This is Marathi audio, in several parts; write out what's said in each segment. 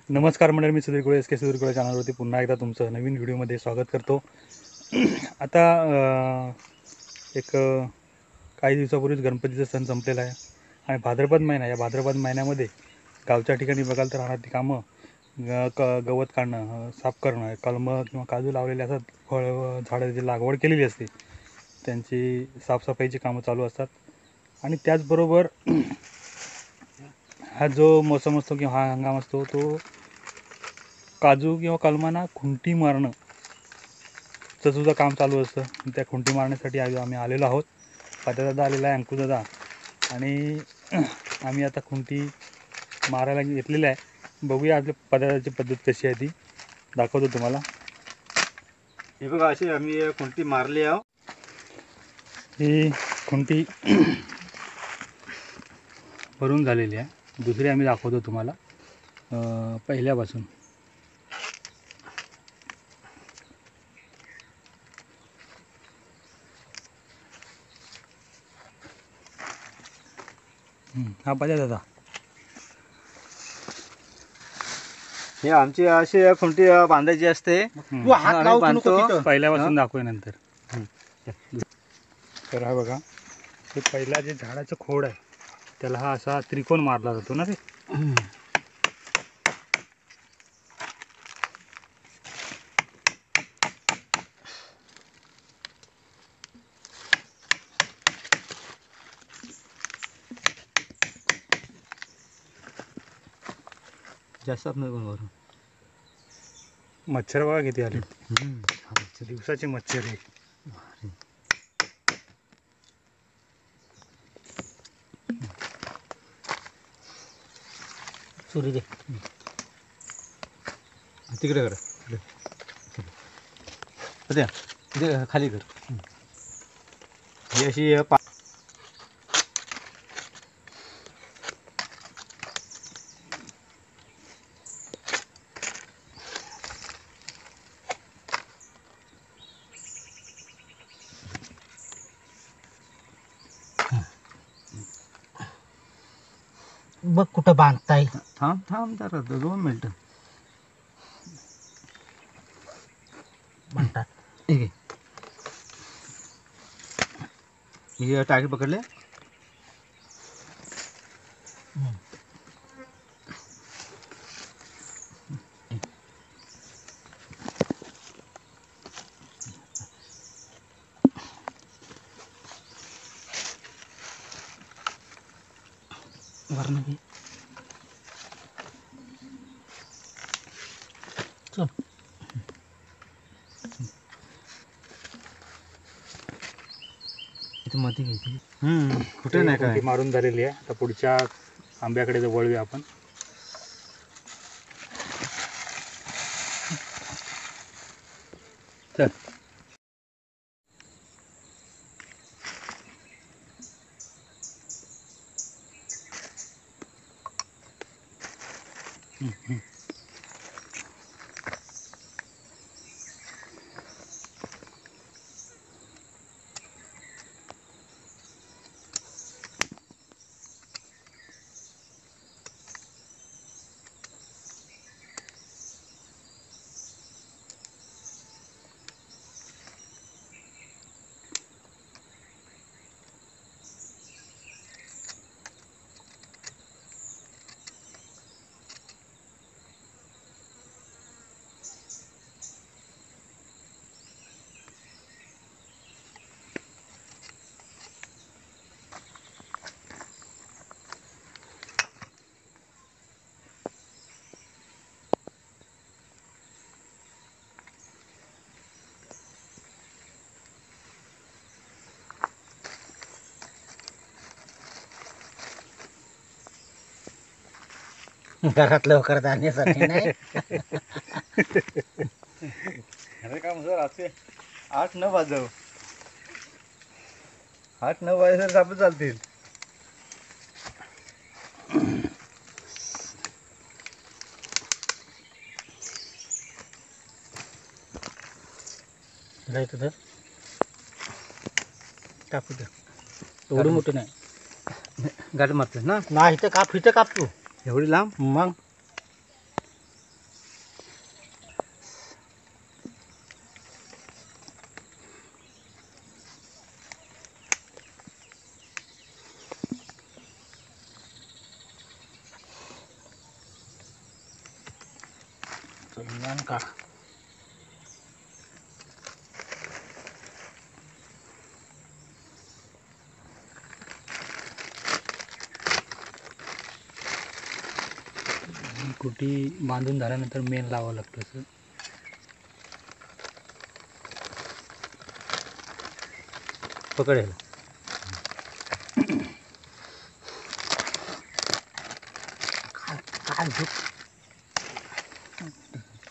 नमस्कार मंडळी, मी सुधीर कुळे, SK सुधीर कुळे चॅनलवरती पुन्हा एकदा तुमचं नवीन व्हिडिओमध्ये स्वागत करतो. आता काही दिवसापूर्वीच गणपतीचा सण संपलेला आहे आणि भाद्रपद महिना, या भाद्रपद महिन्यामध्ये गावच्या ठिकाणी बघाल तर राहणारी कामं गवत काढणं, साफ करणं, कलमं किंवा काजू लावलेले असतात, फळ झाडाची लागवड केलेली असते, त्यांची साफसफाईची कामं चालू असतात. आणि त्याचबरोबर हा जो मोसम असतो किंवा हा हंगाम असतो तो काजू किंवा कलमांना खुंटी मारणं चं सुद्धा काम चालू असतं. त्या खुंटी मारण्यासाठी आम्ही आलेलो आहोत. पत्यादादा आलेला आहे, अंकुशदादा, आणि आम्ही आता खुंटी मारायला घेतलेली आहे. बघूया आपल्या पत्यादाची पद्धत कशी आहे ती दाखवतो तुम्हाला. हे बघा, अशी आम्ही खुंटी मारली आहे. ही खुंटी भरून झालेली आहे. दुसरी आम्ही दाखवतो तुम्हाला पहिल्यापासून. हा पत्यादादा, हे आमची अशी खुंटी बांधायची असते. आम्ही बांधतो. पहिल्यापासून दाखवूया नंतर. तर हा बघा, ते पहिला जे झाडाचं खोड आहे त्याला हा असा त्रिकोण मारला जातो ना. ते जास्त आपण मच्छर बघा किती आले. दिवसाचे मच्छर आहे. सुरी दे तिकडे कर, तिकडे खाली कर. ही अशी बघ कुठं बांधताय. थांब जरा 2 मिनिटं. म्हणतात ही टाकी पकडले. वरण घे. चल इथे मध्ये घ्यायची. कुठे नाही काय मारून झालेली आहे. आता पुढच्या आंब्याकडे वळूया आपण. चल. घरात लवकर जाण्यासाठी नाही. अरे काम सर, रात्री 8-9 वाजव. 8-9 वाजेपर्यंत आपण चालतील. जायचं तर कापू दे. एवढं मोठं नाही. गाडी मारतेस ना. नाही तर काप, इथं काप तू. एवढी लांब. मग शेंगदाणा काढा. कुटी बांधून झाल्यानंतर मेन लावावं लागतं असं. पकडेल काय झोप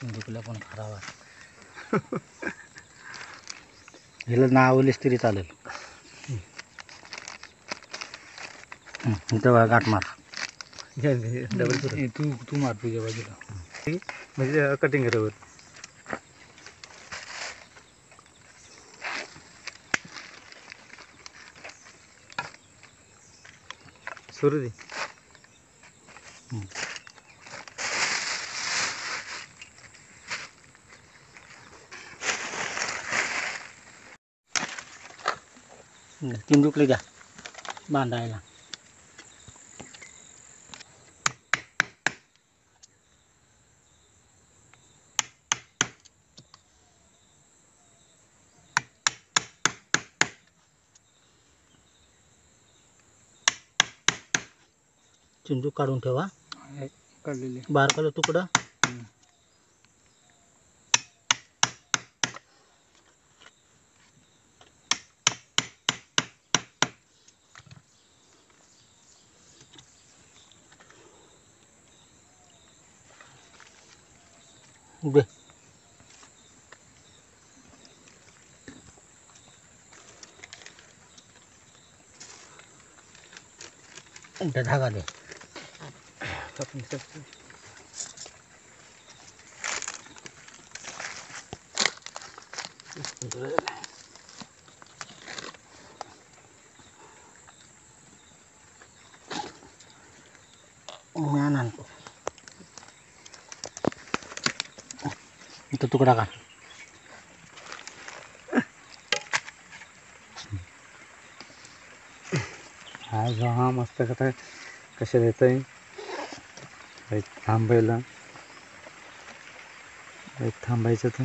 दुखल्या पण खराब आहे. हिला नावलीस तरी चालेल. इथं गाठ मार. डबल तू मार तुझ्या बाजूला. म्हणजे कटिंग करावं. सुरू दे. तीन दुखली द्या बांधायला. चिंजू काढून ठेवा. काढलेली. बारकाला तुकडा. उभे धागा दे. म्यान आणतो. इथं तुकडा काढ. हा जो हा मस्त कथा कशा देत आहे. थांबायला थांबायचं तर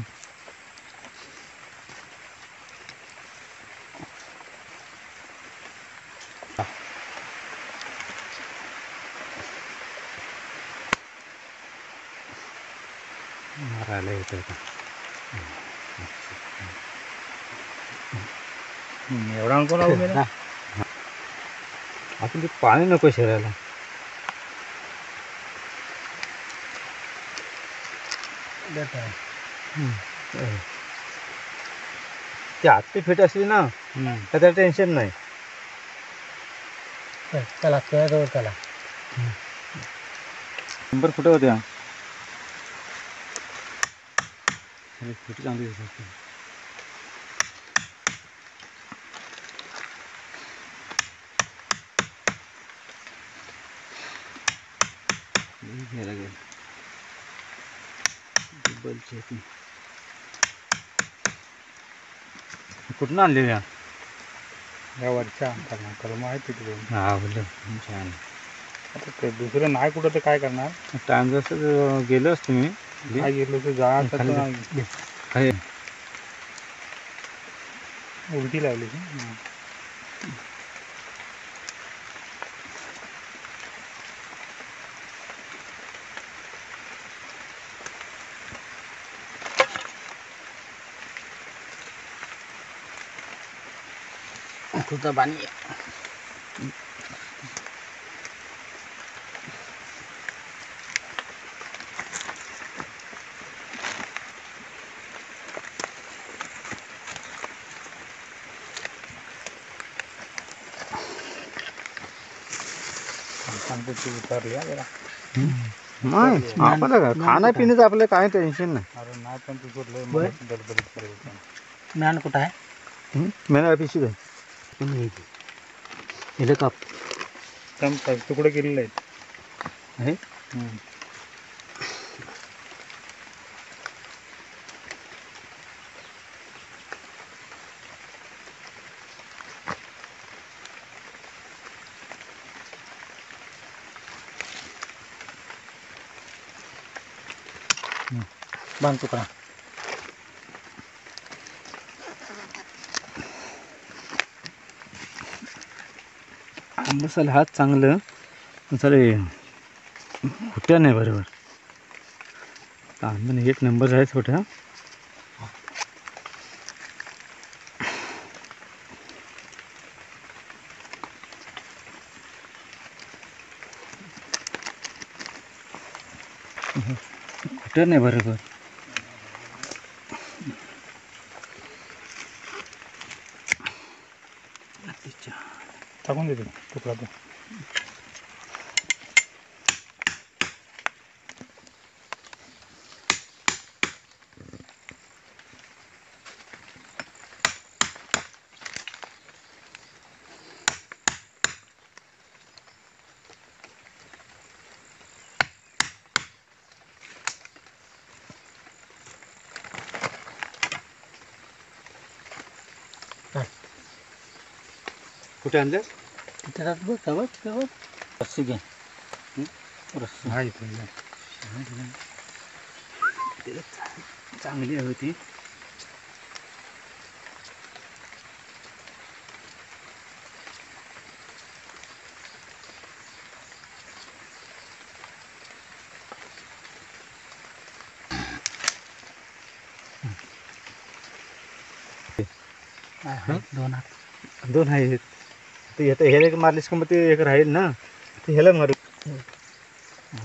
मारायला येतं का. एवढा नको लावू मेला. आपण ते पाणी नको शिरायला. ती आत्ती फिट असली ना तर त्याला टेन्शन नाही. चला खेळाजवळ चला. 100 फुट होत्या. फुट चांगली दिसते. कुठून आणले या वरच्या कलम आहे तिकडे. हा बोल छान. आता ते दुसरं नाही कुठं तर काय करणार. टाइम जसं गेलो असतो मी काय गेलो तर जा काय उलटी लावली. तुझं पाणी सांगतो तू उतरली जरा. नाही आपलं खाणं पिण्याचं आपलं काय टेन्शन नाही. अरे नाही पण तू लय बरं. दडबडीत करेल. म्यान कुठं आहे. मेना पिशवी आहे. हिला काप. तुकडे केलेले आहेत. आहे. बांध तुकडा. मसाला हात चांगलं चालेल कुठ्या नाही बरोबर तांबण एक नंबर आहे छोट्या. कुठं नाही बरोबर. टाकून देते तुकडा तो. कुठे आणलं त्याच्यात बघ का बघ का बघ. रस्सी घे. रस्सी. हा इथे चांगली हवी ती. दोन हात. दोन आहेत ते आता ह्याला एक मारलीस का मग ते एक राहील ना ते ह्याला मारू.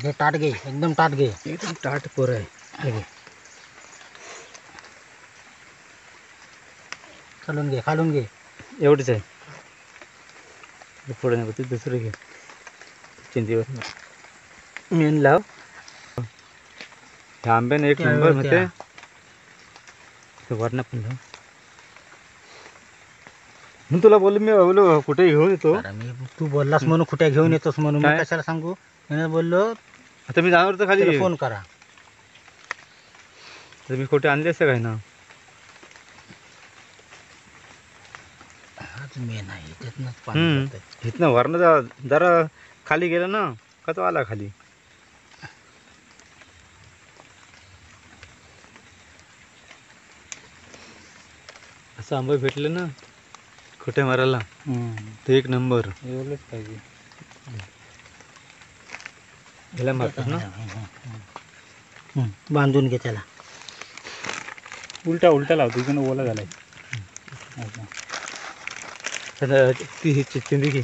घे ताट घे एकदम ताट घे. एकदम ताट पोर आहे. हे घे. खालून घे खालून घे. एवढंच आहे. पुढे नाही ते दुसरं घे. चिंतीवर मेन लाव. आंब्याने एक नंबर होते. वरण पण लाव. म्हणून तुला बोललो मी बोललो कुठे घेऊन येतो. अरे मी तू बोललास म्हणून कुठे घेऊन येतोस म्हणून मी काय? कशाला सांगू. मी बोललो आता मी जाणार तर खाली त्याला फोन करा. तर मी कुठे आणले असं काय ना. हाच मेन आहे त्यातनंच पाणी जातंय. इथनं वरण जरा खाली गेलं ना का तो आला खाली. असं आंबा भेटलं ना खोट्या मारायला ते एक नंबर. एवढंच पाहिजे. ह्याला मारतात ना. बांधून घे त्याला. उलटा उलटा लावतो इकडनं ओला झालाय. ती चिंदी घे.